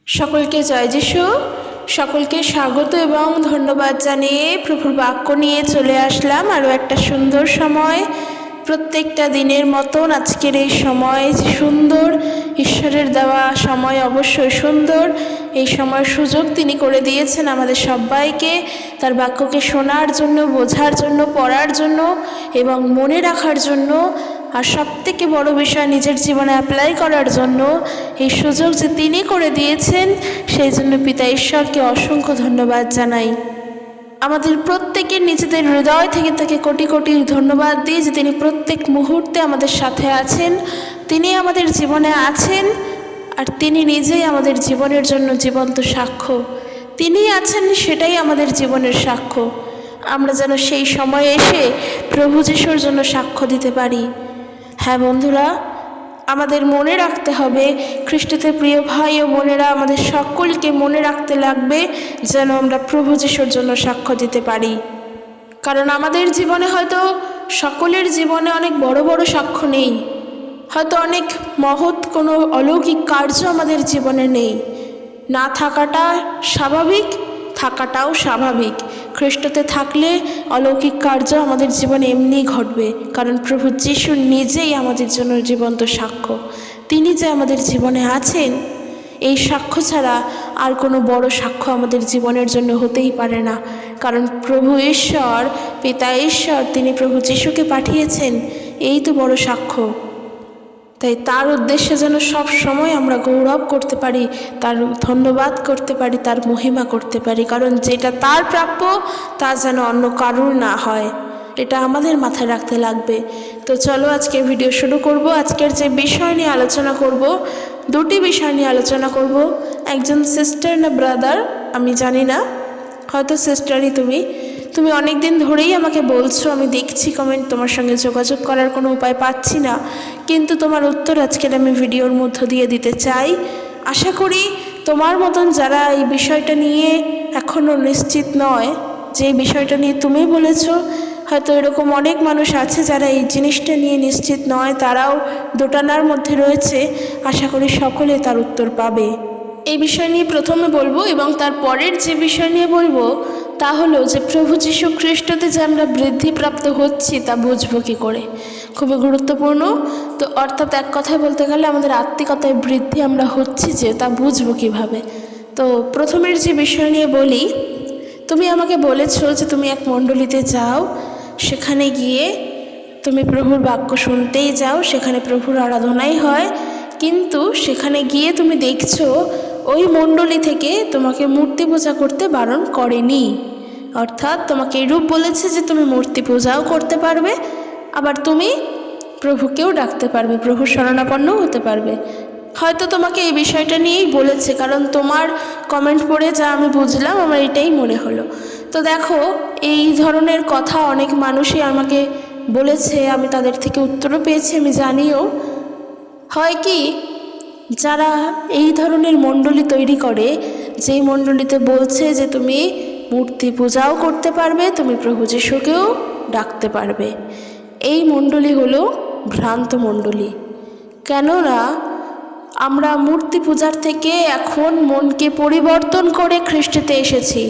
সকলকে জয় যিশু। সকলকে স্বাগত এবং ধন্যবাদ জানিয়ে প্রভুর বাক্য নিয়ে চলে আসলাম আরও একটা সুন্দর সময়। প্রত্যেকটা দিনের মতন আজকের এই সময় যে সুন্দর ঈশ্বরের দেওয়া সময়, অবশ্যই সুন্দর। এই সময়ের সুযোগ তিনি করে দিয়েছেন আমাদের সবাইকে তার বাক্যকে শোনার জন্য, বোঝার জন্য, পড়ার জন্য এবং মনে রাখার জন্য। আর সবথেকে বড় বিষয়, নিজের জীবনে অ্যাপ্লাই করার জন্য এই সুযোগ যে তিনি করে দিয়েছেন, সেই জন্য পিতা ঈশ্বরকে অসংখ্য ধন্যবাদ জানাই। আমাদের প্রত্যেকের নিজেদের হৃদয় থেকে তাকে কোটি কোটি ধন্যবাদ দিই যে তিনি প্রত্যেক মুহূর্তে আমাদের সাথে আছেন, তিনি আমাদের জীবনে আছেন। আর তিনি নিজেই আমাদের জীবনের জন্য জীবন্ত সাক্ষ্য। তিনি আছেন, সেটাই আমাদের জীবনের সাক্ষ্য। আমরা যেন সেই সময়ে এসে প্রভু যিশুর জন্য সাক্ষ্য দিতে পারি। হ্যাঁ বন্ধুরা, আমাদের মনে রাখতে হবে, খ্রিস্টতে প্রিয় ভাই ও বোনেরা, আমাদের সকলকে মনে রাখতে লাগবে যেন আমরা প্রভু যিশুর জন্য সাক্ষ্য দিতে পারি। কারণ আমাদের জীবনে হয়তো সকলের জীবনে অনেক বড় বড় সাক্ষ্য নেই, হয়তো অনেক মহৎ কোনো অলৌকিক কার্য আমাদের জীবনে নেই। না থাকাটা স্বাভাবিক, থাকাটাও স্বাভাবিক। খ্রিস্টতে থাকলে অলৌকিক কার্য আমাদের জীবনে এমনিই ঘটবে, কারণ প্রভু যিশু নিজেই আমাদের জন্য জীবন্ত সাক্ষ্য। তিনি যে আমাদের জীবনে আছেন, এই সাক্ষ্য ছাড়া আর কোনো বড় সাক্ষ্য আমাদের জীবনের জন্য হতেই পারে না। কারণ প্রভু ঈশ্বর, পিতা ঈশ্বর, তিনি প্রভু যিশুকে পাঠিয়েছেন, এই তো বড় সাক্ষ্য। তাই তার উদ্দেশ্যে যেন সব সময় আমরা গৌরব করতে পারি, তার ধন্যবাদ করতে পারি, তার মহিমা করতে পারি। কারণ যেটা তার প্রাপ্য তা যেন অন্য কারুর না হয়, এটা আমাদের মাথায় রাখতে লাগবে। তো চলো আজকে ভিডিও শুরু করব। আজকের যে বিষয় নিয়ে আলোচনা করব, দুটি বিষয় নিয়ে আলোচনা করব। একজন সিস্টার না ব্রাদার আমি জানি না, হয়তো সিস্টারই তুমি অনেক দিন ধরেই আমাকে বলছো, আমি দেখছি কমেন্ট, তোমার সঙ্গে যোগাযোগ করার কোনো উপায় পাচ্ছি না, কিন্তু তোমার উত্তর আজকের আমি ভিডিওর মধ্য দিয়ে দিতে চাই। আশা করি তোমার মতন যারা এই বিষয়টা নিয়ে এখনও নিশ্চিত নয়, যে বিষয়টা নিয়ে তুমি বলেছো, হয়তো এরকম অনেক মানুষ আছে যারা এই জিনিসটা নিয়ে নিশ্চিত নয়, তারাও দোটানার মধ্যে রয়েছে। আশা করি সকলে তার উত্তর পাবে। এই বিষয় নিয়ে প্রথমে বলবো এবং তারপরের যে বিষয় নিয়ে বলবো তা হলো যে প্রভু যীশু খ্রিস্টতে যে আমরা বৃদ্ধিপ্রাপ্ত হচ্ছি তা বুঝবো কী করে, খুবই গুরুত্বপূর্ণ। তো অর্থাৎ এক কথায় বলতে গেলে আমাদের আত্মিকতায় বৃদ্ধি আমরা হচ্ছি যে, তা বুঝবো কীভাবে। তো প্রথমের যে বিষয় নিয়ে বলি, তুমি আমাকে বলেছো যে তুমি এক মণ্ডলীতে যাও, সেখানে গিয়ে তুমি প্রভুর বাক্য শুনতেই যাও, সেখানে প্রভুর আরাধনাই হয়, কিন্তু সেখানে গিয়ে তুমি দেখছো ওই মণ্ডলী থেকে তোমাকে মূর্তি পূজা করতে বারণ করেনি। অর্থাৎ তোমাকে এরূপ বলেছে যে তুমি মূর্তি পূজাও করতে পারবে, আবার তুমি প্রভুকেও ডাকতে পারবে, প্রভুর শরণাপন্নও হতে পারবে। হয়তো তোমাকে এই বিষয়টা নিয়েই বলেছে, কারণ তোমার কমেন্ট পড়ে যা আমি বুঝলাম, আমার এটাই মনে হলো। তো দেখো, এই ধরনের কথা অনেক মানুষই আমাকে বলেছে, আমি তাদের থেকে উত্তরও পেয়েছি, আমি জানিও। হয় কি, যারা এই ধরনের মণ্ডলী তৈরি করে, যেই মণ্ডলীতে বলছে যে তুমি মূর্তি পূজাও করতে পারবে, তুমি প্রভু যিশুকেও ডাকতে পারবে, এই মণ্ডলী হলো ভ্রান্ত মণ্ডলী। কেননা আমরা মূর্তি পূজার থেকে এখন মনকে পরিবর্তন করে খ্রিস্টতে এসেছি।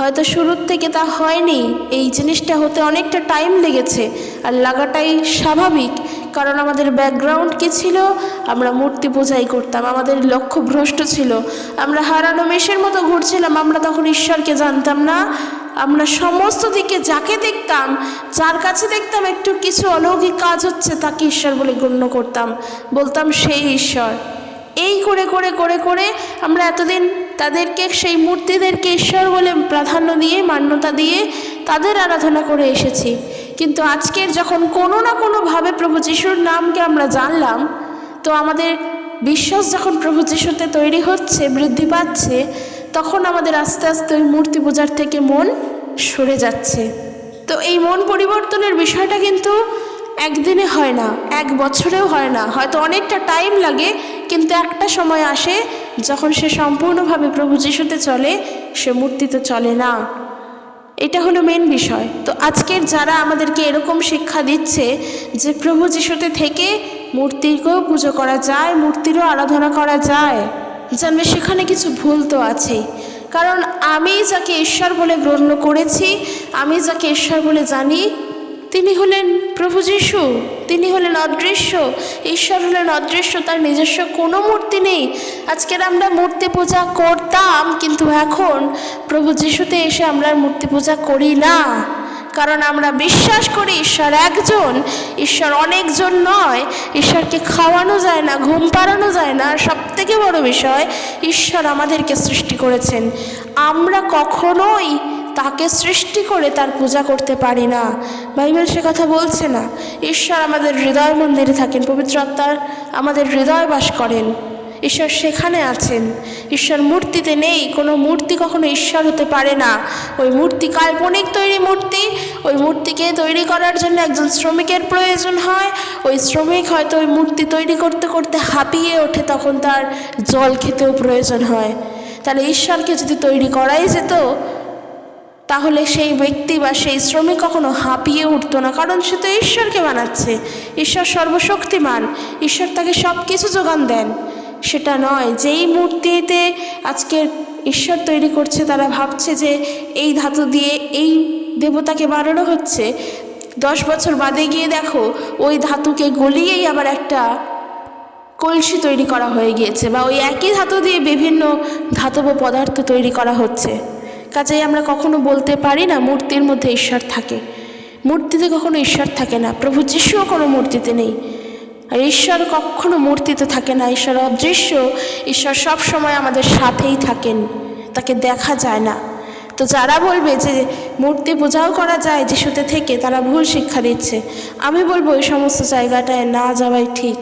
হয়তো শুরুর থেকে তা হয়নি, এই জিনিসটা হতে অনেকটা টাইম লেগেছে, আর লাগাটাই স্বাভাবিক। কারণ আমাদের ব্যাকগ্রাউন্ড কী ছিল, আমরা মূর্তি পূজাই করতাম, আমাদের লক্ষ্য ভ্রষ্ট ছিল, আমরা হারানো মেষের মতো ঘুরছিলাম। আমরা তখন ঈশ্বরকে জানতাম না, আমরা সমস্ত দিকে যাকে দেখতাম, যার কাছে দেখতাম একটু কিছু অলৌকিক কাজ হচ্ছে, তাকে ঈশ্বর বলে গণ্য করতাম, বলতাম সেই ঈশ্বর। এই করে করে করে করে আমরা এতদিন তাদেরকে, সেই মূর্তিদেরকে ঈশ্বর বলে প্রাধান্য দিয়ে, মান্যতা দিয়ে তাদের আরাধনা করে এসেছি। কিন্তু আজকের যখন কোনো না কোনোভাবে প্রভু যিশুর নামকে আমরা জানলাম, তো আমাদের বিশ্বাস যখন প্রভু যিশুতে তৈরি হচ্ছে, বৃদ্ধি পাচ্ছে, তখন আমাদের আস্তে আস্তে ওই মূর্তি পূজার থেকে মন সরে যাচ্ছে। তো এই মন পরিবর্তনের বিষয়টা কিন্তু একদিনে হয় না, এক বছরেও হয় না, হয়তো অনেকটা টাইম লাগে, কিন্তু একটা সময় আসে যখন সে সম্পূর্ণভাবে প্রভু যিশুতে চলে, সে মূর্তিতে চলে না। এটা হলো মেন বিষয়। তো আজকের যারা আমাদেরকে এরকম শিক্ষা দিচ্ছে যে প্রভু যিশুতে থেকে মূর্তিকেও পুজো করা যায়, মূর্তিরও আরাধনা করা যায়, জানবে সেখানে কিছু ভুল তো আছেই। কারণ আমি যাকে ঈশ্বর বলে গণ্য করেছি, আমি যাকে ঈশ্বর বলে জানি, তিনি হলেন প্রভু যীশু। তিনি হলেন অদৃশ্য, ঈশ্বর হলেন অদৃশ্য, তার নিজস্ব কোনো মূর্তি নেই। আজকের আমরা মূর্তি পূজা করতাম, কিন্তু এখন প্রভু যীশুতে এসে আমরা মূর্তি পূজা করি না। কারণ আমরা বিশ্বাস করি ঈশ্বর একজন, ঈশ্বর অনেকজন নয়। ঈশ্বরকে খাওয়ানো যায় না, ঘুম পাড়ানো যায় না। আর সবথেকে বড় বিষয়, ঈশ্বর আমাদেরকে সৃষ্টি করেছেন। আমরা কখনোই তাকে সৃষ্টি করে তার পূজা করতে পারি না। বাইবেল সে কথা বলছে না। ঈশ্বর আমাদের হৃদয় মন্দিরে থাকেন, পবিত্র আত্মার আমাদের হৃদয় বাস করেন। ঈশ্বর সেখানে আছেন, ঈশ্বর মূর্তিতে নেই। কোনো মূর্তি কখনো ঈশ্বর হতে পারে না। ওই মূর্তি কাল্পনিক তৈরি মূর্তি। ওই মূর্তিকে তৈরি করার জন্য একজন শ্রমিকের প্রয়োজন হয়। ওই শ্রমিক হয়তো ওই মূর্তি তৈরি করতে করতে হাঁপিয়ে ওঠে, তখন তার জল খেতেও প্রয়োজন হয়। তাহলে ঈশ্বরকে যদি তৈরি করাই যেত, তাহলে সেই ব্যক্তি বা সেই শ্রমিক কখনো হাঁপিয়ে উঠতো না, কারণ সে তো ঈশ্বরকে বানাচ্ছে। ঈশ্বর সর্বশক্তিমান, ঈশ্বর তাকে সব কিছু যোগান দেন। সেটা নয়, যেই মূর্তিতে আজকে ঈশ্বর তৈরি করছে তারা ভাবছে যে এই ধাতু দিয়ে এই দেবতাকে বানানো হচ্ছে। 10 বছর বাদে গিয়ে দেখো ওই ধাতুকে গলিয়েই আবার একটা কলসি তৈরি করা হয়ে গিয়েছে, বা ওই একই ধাতু দিয়ে বিভিন্ন ধাতব পদার্থ তৈরি করা হচ্ছে। কাজেই আমরা কখনো বলতে পারি না মূর্তির মধ্যে ঈশ্বর থাকে। মূর্তিতে কখনো ঈশ্বর থাকে না। প্রভু যীশুও কোনো মূর্তিতে নেই। আর ঈশ্বর কখনো মূর্তিতে থাকে না। ঈশ্বর অদৃশ্য। ঈশ্বর সব সময় আমাদের সাথেই থাকেন, তাকে দেখা যায় না। তো যারা বলবে যে মূর্তি পূজাও করা যায় যিশুতে থেকে, তারা ভুল শিক্ষা দিচ্ছে। আমি বলবো এই সমস্ত জায়গাটায় না যাওয়াই ঠিক,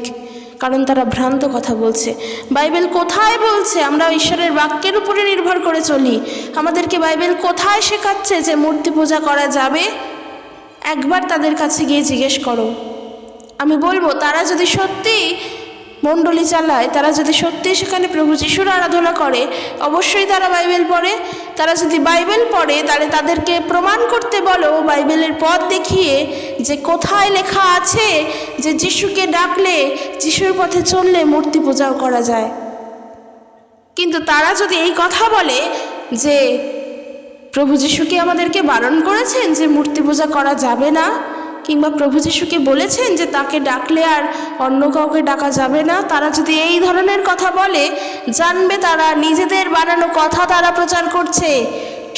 কারণ তারা ভ্রান্ত কথা বলছে। বাইবেল কোথায় বলছে আমরা ঈশ্বরের বাক্যের উপরে নির্ভর করে চলি? আমাদেরকে বাইবেল কোথায় শেখাচ্ছে যে মূর্তি পূজা করা যাবে? একবার তাদের কাছে গিয়ে জিজ্ঞেস করো। আমি বলবো তারা যদি সত্যি মণ্ডলী চালায়, তারা যদি সত্যি সেখানে প্রভু যিশুর আরাধনা করে, অবশ্যই তারা বাইবেল পড়ে। তারা যদি বাইবেল পড়ে, তাহলে তাদেরকে প্রমাণ করতে বলো বাইবেলের পথ দেখিয়ে যে কোথায় লেখা আছে যে যিশুকে ডাকলে, যিশুর পথে চললে মূর্তি পূজাও করা যায়। কিন্তু তারা যদি এই কথা বলে যে প্রভু যিশুকে আমাদেরকে বারণ করেছেন যে মূর্তি পূজা করা যাবে না, কিংবা প্রভু যিশুকে বলেছেন যে তাকে ডাকলে আর অন্য কাউকে ডাকা যাবে না, তারা যদি এই ধরনের কথা বলে, জানবে তারা নিজেদের বানানো কথা তারা প্রচার করছে।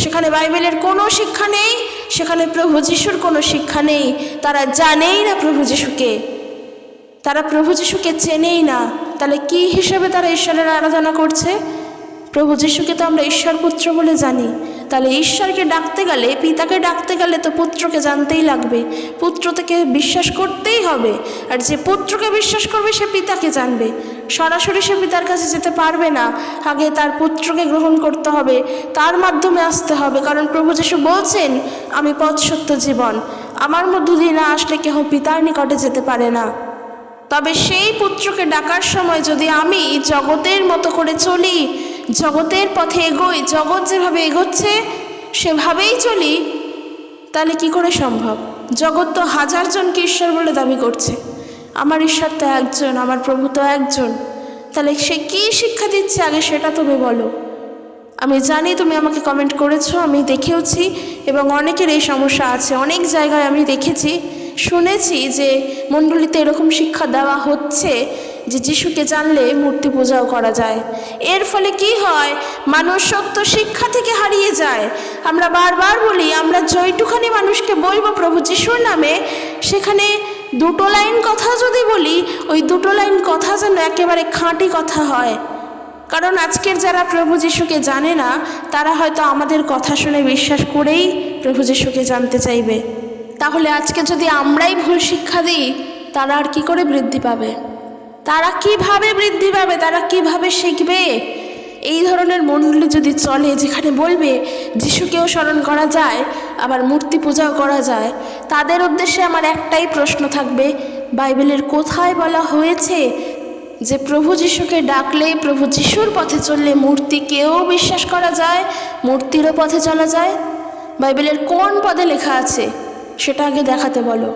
সেখানে বাইবেলের কোনো শিক্ষা নেই, সেখানে প্রভু যিশুর কোনো শিক্ষা নেই। তারা জানেই না প্রভু যিশুকে, তারা প্রভু যিশুকে চেনেই না। তাহলে কি হিসেবে তারা ঈশ্বরের আরাধনা করছে? প্রভু যিশুকে তো আমরা ঈশ্বর পুত্র বলে জানি। তাহলে ঈশ্বরকে ডাকতে গেলে, পিতাকে ডাকতে গেলে তো পুত্রকে জানতেই লাগবে, পুত্রকে বিশ্বাস করতেই হবে। আর যে পুত্রকে বিশ্বাস করবে সে পিতাকে জানবে। সরাসরি সে পিতার কাছে যেতে পারবে না, আগে তার পুত্রকে গ্রহণ করতে হবে, তার মাধ্যমে আসতে হবে। কারণ প্রভু যিশু বলছেন, আমি পথ সত্য জীবন, আমার মধ্য দিয়ে না আসলে কেহ পিতার নিকটে যেতে পারে না। তবে সেই পুত্রকে ডাকার সময় যদি আমি জগতের মতো করে চলি, জগতের পথে এগোই, জগৎ যেভাবে এগোচ্ছে সেভাবেই চলি, তাহলে কি করে সম্ভব? জগৎ তো হাজার জনকে ঈশ্বর বলে দাবি করছে, আমার ঈশ্বর তো একজন, আমার প্রভু তো একজন। তাহলে সে কী শিক্ষা দিচ্ছে আগে সেটা তুমি বলো। আমি জানি তুমি আমাকে কমেন্ট করেছো, আমি দেখেওছি, এবং অনেকের এই সমস্যা আছে। অনেক জায়গায় আমি দেখেছি, শুনেছি যে মণ্ডলীতে এরকম শিক্ষা দেওয়া হচ্ছে যে যিশুকে জানলে মূর্তি পূজাও করা যায়। এর ফলে কি হয়? মানুষ সত্য শিক্ষা থেকে হারিয়ে যায়। আমরা বারবার বলি, আমরা যেটুখানি মানুষকে বলবো প্রভু যিশুর নামে, সেখানে 2 লাইন কথা যদি বলি, ওই 2 লাইন কথা যেন একেবারে খাঁটি কথা হয়। কারণ আজকের যারা প্রভু যিশুকে জানে না, তারা হয়তো আমাদের কথা শুনে বিশ্বাস করেই প্রভু যিশুকে জানতে চাইবে। তাহলে আজকে যদি আমরাই ভুল শিক্ষা দিই, তারা আর কি করে বৃদ্ধি পাবে? তারা কিভাবে বৃদ্ধি পাবে? তারা কিভাবে শিখবে? এই ধরনের মণ্ডলী যদি চলে, যেখানে বলবে যিশুকেও স্মরণ করা যায়, আবার মূর্তি পূজাও করা যায়, তাদের উদ্দেশ্যে আমার একটাই প্রশ্ন থাকবে, বাইবেলের কোথায় বলা হয়েছে যে প্রভু যিশুকে ডাকলে, প্রভু যিশুর পথে চললে মূর্তিকেও বিশ্বাস করা যায়, মূর্তিরও পথে চলা যায়? বাইবেলের কোন পদে লেখা আছে সেটা আগে দেখাতে বলো।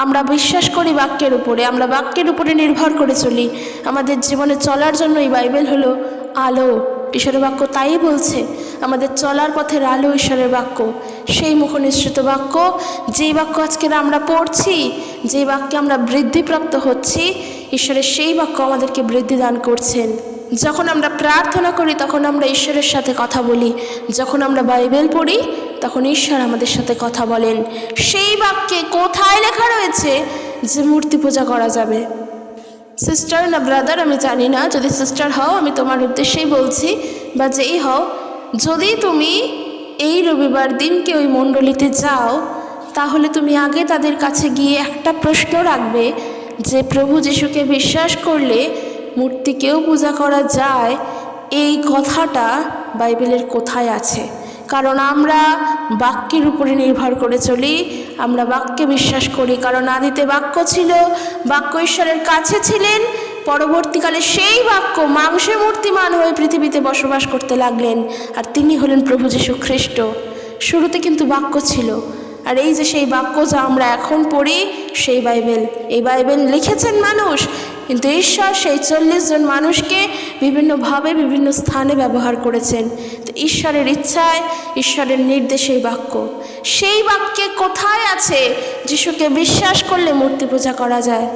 আমরা বিশ্বাস করি বাক্যের উপরে, আমরা বাক্যের উপরে নির্ভর করে চলি। আমাদের জীবনে চলার জন্য এই বাইবেল হলো আলো। ঈশ্বরের বাক্য তাই বলছে, আমাদের চলার পথের আলো ঈশ্বরের বাক্য, সেই মুখনিসৃত বাক্য, যেই বাক্য আজকের আমরা পড়ছি, যেই বাক্যে আমরা বৃদ্ধিপ্রাপ্ত হচ্ছি, ঈশ্বরের সেই বাক্য আমাদেরকে বৃদ্ধি দান করছেন। যখন আমরা প্রার্থনা করি তখন আমরা ঈশ্বরের সাথে কথা বলি, যখন আমরা বাইবেল পড়ি তখন ঈশ্বর আমাদের সাথে কথা বলেন। সেই বাক্যে কোথায় লেখা রয়েছে যে মূর্তি পূজা করা যাবে? সিস্টার না ব্রাদার আমি জানি না, যদি সিস্টার হও আমি তোমার উদ্দেশ্যেই বলছি, বা যেই হও, যদি তুমি এই রবিবার দিনকে ওই মণ্ডলীতে যাও, তাহলে তুমি আগে তাদের কাছে গিয়ে একটা প্রশ্ন রাখবে যে প্রভু যিশুকে বিশ্বাস করলে মূর্তিকেও পূজা করা যায়, এই কথাটা বাইবেলের কোথায় আছে? কারণ আমরা বাক্যের উপরে নির্ভর করে চলি, আমরা বাক্যে বিশ্বাস করি। কারণ আদিতে বাক্য ছিল, বাক্য ঈশ্বরের কাছে ছিলেন, পরবর্তীকালে সেই বাক্য মাংসে মূর্তিমান হয়ে পৃথিবীতে বসবাস করতে লাগলেন, আর তিনি হলেন প্রভু যীশু খ্রিস্ট। শুরুতে কিন্তু বাক্য ছিল, আর এই যে সেই বাক্য যা আমরা এখন পড়ি, সেই বাইবেল, এই বাইবেল লিখেছেন মানুষ, কিন্তু ঈশ্বর সেই 40 জন মানুষকে বিভিন্নভাবে বিভিন্ন স্থানে ব্যবহার করেছেন। তো ঈশ্বরের ইচ্ছায়, ঈশ্বরের নির্দেশে এই বাক্য, সেই বাক্যে কোথায় আছে যিশুকে বিশ্বাস করলে মূর্তি পূজা করা যায়?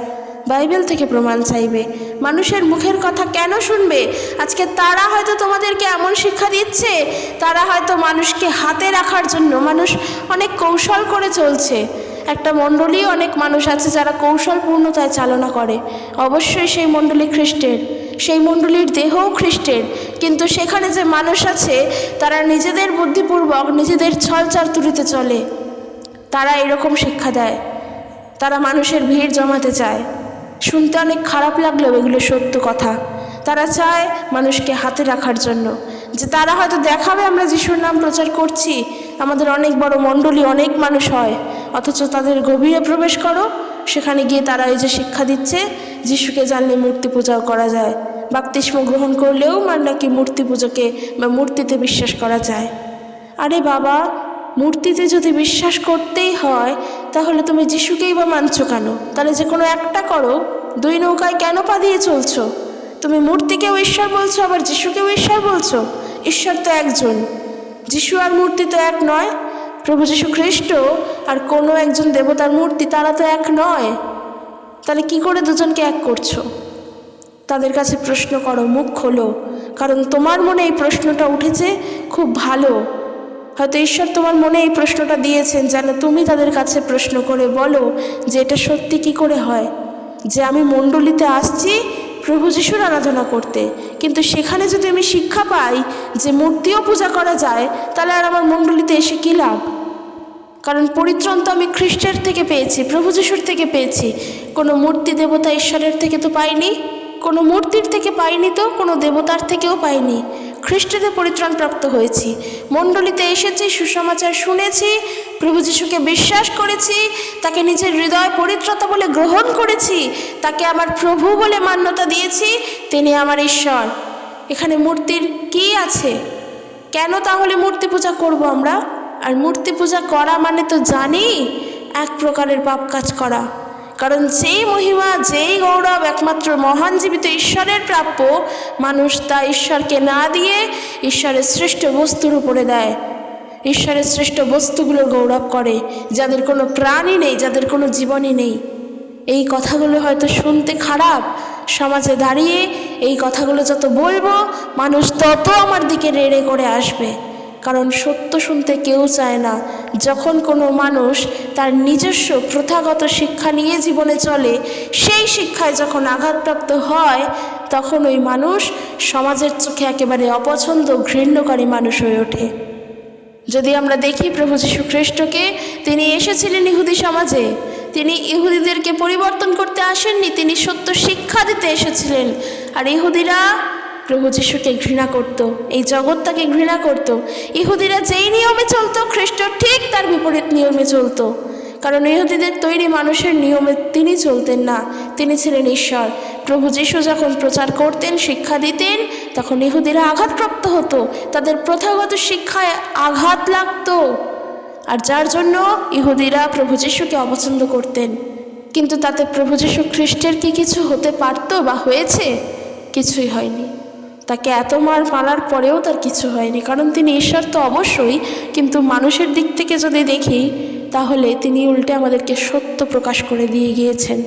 বাইবেল থেকে প্রমাণ চাইবে। মানুষের মুখের কথা কেন শুনবে? আজকে তারা হয়তো তোমাদেরকে এমন শিক্ষা দিচ্ছে, তারা হয়তো মানুষকে হাতে রাখার জন্য মানুষ অনেক কৌশল করে চলছে। একটা মণ্ডলী, অনেক মানুষ আছে যারা কৌশলপূর্ণতায় চালনা করে। অবশ্যই সেই মণ্ডলী খ্রিস্টের, সেই মণ্ডলীর দেহও খ্রিস্টের, কিন্তু সেখানে যে মানুষ আছে তারা নিজেদের বুদ্ধিপূর্বক নিজেদের ছলচাতুরিতে চলে। তারা এরকম শিক্ষা দেয়, তারা মানুষের ভিড় জমাতে চায়। শুনতে অনেক খারাপ লাগলেও এগুলো সত্য কথা। তারা চায় মানুষকে হাতে রাখার জন্য, যে তারা হয়তো দেখাবে আমরা যিশুর নাম প্রচার করছি, আমাদের অনেক বড় মণ্ডলী, অনেক মানুষ হয়, অথচ তাদের গভীরে প্রবেশ করো, সেখানে গিয়ে তারা এই যে শিক্ষা দিচ্ছে যিশুকে জানলে মূর্তি পূজাও করা যায়, বাপ্তিস্ম গ্রহণ করলেও নাকি মূর্তি পুজোকে বা মূর্তিতে বিশ্বাস করা যায়। আরে বাবা, মূর্তিতে যদি বিশ্বাস করতেই হয় তাহলে তুমি যিশুকেই বা মানছো কেন? তাহলে যে কোনো একটা করো, দুই নৌকায় কেন পা দিয়ে চলছো? তুমি মূর্তিকেও ঈশ্বর বলছো, আবার যিশুকেও ঈশ্বর বলছো। ঈশ্বর তো একজন, যিশু আর মূর্তি তো এক নয়। প্রভু যীশু খ্রিস্ট আর কোনো একজন দেবতার মূর্তি, তারা তো এক নয়। তাহলে কি করে দুজনকে এক করছো? তাদের কাছে প্রশ্ন করো, মুখ খোলো, কারণ তোমার মনে এই প্রশ্নটা উঠেছে, খুব ভালো। হয়তো ঈশ্বর তোমার মনে এই প্রশ্নটা দিয়েছেন যেন তুমি তাদের কাছে প্রশ্ন করে বলো যে এটা সত্যি কি করে হয় যে আমি মণ্ডলীতে আসছি প্রভু যিশুর আরাধনা করতে, কিন্তু সেখানে যদি আমি শিক্ষা পাই যে মূর্তিও পূজা করা যায়, তাহলে আর আমার মণ্ডলীতে এসে কী লাভ? কারণ পরিত্রাণ তো আমি খ্রিস্টের থেকে পেয়েছি, প্রভু যিশুর থেকে পেয়েছি। কোনো মূর্তি দেবতা ঈশ্বরের থেকে তো পাইনি, কোনো মূর্তির থেকে পাইনি, তো কোনো দেবতার থেকেও পাইনি। খ্রিস্টে পরিত্রাণ প্রাপ্ত হয়েছি, মণ্ডলীতে এসেছি, সুসমাচার শুনেছি, প্রভু যিশুকে বিশ্বাস করেছি, তাকে নিজের হৃদয় পরিত্রাতা বলে গ্রহণ করেছি, তাকে আমার প্রভু বলে মান্যতা দিয়েছি, তিনি আমার ঈশ্বর। এখানে মূর্তির কি আছে? কেন তাহলে মূর্তি পূজা করব আমরা? আর মূর্তি পূজা করা মানে তো জানি এক প্রকারের পাপ কাজ করা। কারণ যেই মহিমা, যেই গৌরব একমাত্র মহান জীবিত ঈশ্বরের প্রাপ্য, মানুষ তা ঈশ্বরকে না দিয়ে ঈশ্বরের শ্রেষ্ঠ বস্তুর উপরে দেয়। ঈশ্বরের শ্রেষ্ঠ বস্তুগুলোর গৌরব করে, যাদের কোনো প্রাণই নেই, যাদের কোনো জীবনই নেই। এই কথাগুলো হয়তো শুনতে খারাপ, সমাজে দাঁড়িয়ে এই কথাগুলো যত বলবো মানুষ তত আমার দিকে রেড়ে করে আসবে। কারণ সত্য শুনতে কেউ চায় না। যখন কোনো মানুষ তার নিজস্ব প্রথাগত শিক্ষা নিয়ে জীবনে চলে, সেই শিক্ষায় যখন আঘাতপ্রাপ্ত হয়, তখন ওই মানুষ সমাজের চোখে একেবারে অপছন্দ, ঘৃণ্যকারী মানুষ হয়ে ওঠে। যদি আমরা দেখি প্রভু যীশু খ্রিস্টকে, তিনি এসেছিলেন ইহুদি সমাজে, তিনি ইহুদিদেরকে পরিবর্তন করতে আসেননি, তিনি সত্য শিক্ষা দিতে এসেছিলেন। আর ইহুদিরা প্রভু যিশুকে ঘৃণা করত, এই জগৎটাকে ঘৃণা করত। ইহুদিরা যেই নিয়মে চলতো, খ্রিস্ট ঠিক তার বিপরীত নিয়মে চলতো। কারণ ইহুদিদের তৈরি মানুষের নিয়মে তিনি চলতেন না, তিনি ছিলেন ঈশ্বর। প্রভু যিশু যখন প্রচার করতেন, শিক্ষা দিতেন, তখন ইহুদিরা আঘাতপ্রাপ্ত হতো, তাদের প্রথাগত শিক্ষায় আঘাত লাগতো, আর যার জন্য ইহুদিরা প্রভু যিশুকে অপছন্দ করতেন। কিন্তু তাতে প্রভু যীশু খ্রিস্টের কি কিছু হতে পারতো বা হয়েছে? কিছুই হয়নি। তাকে এত মারার পরেও তার কিছু হয়নি, কারণ তিনি ঈশ্বর তো অবশ্যই, কিন্তু মানুষের দিক থেকে যদি দেখি তাহলে তিনি উল্টে আমাদেরকে সত্য প্রকাশ করে দিয়ে গিয়েছেন।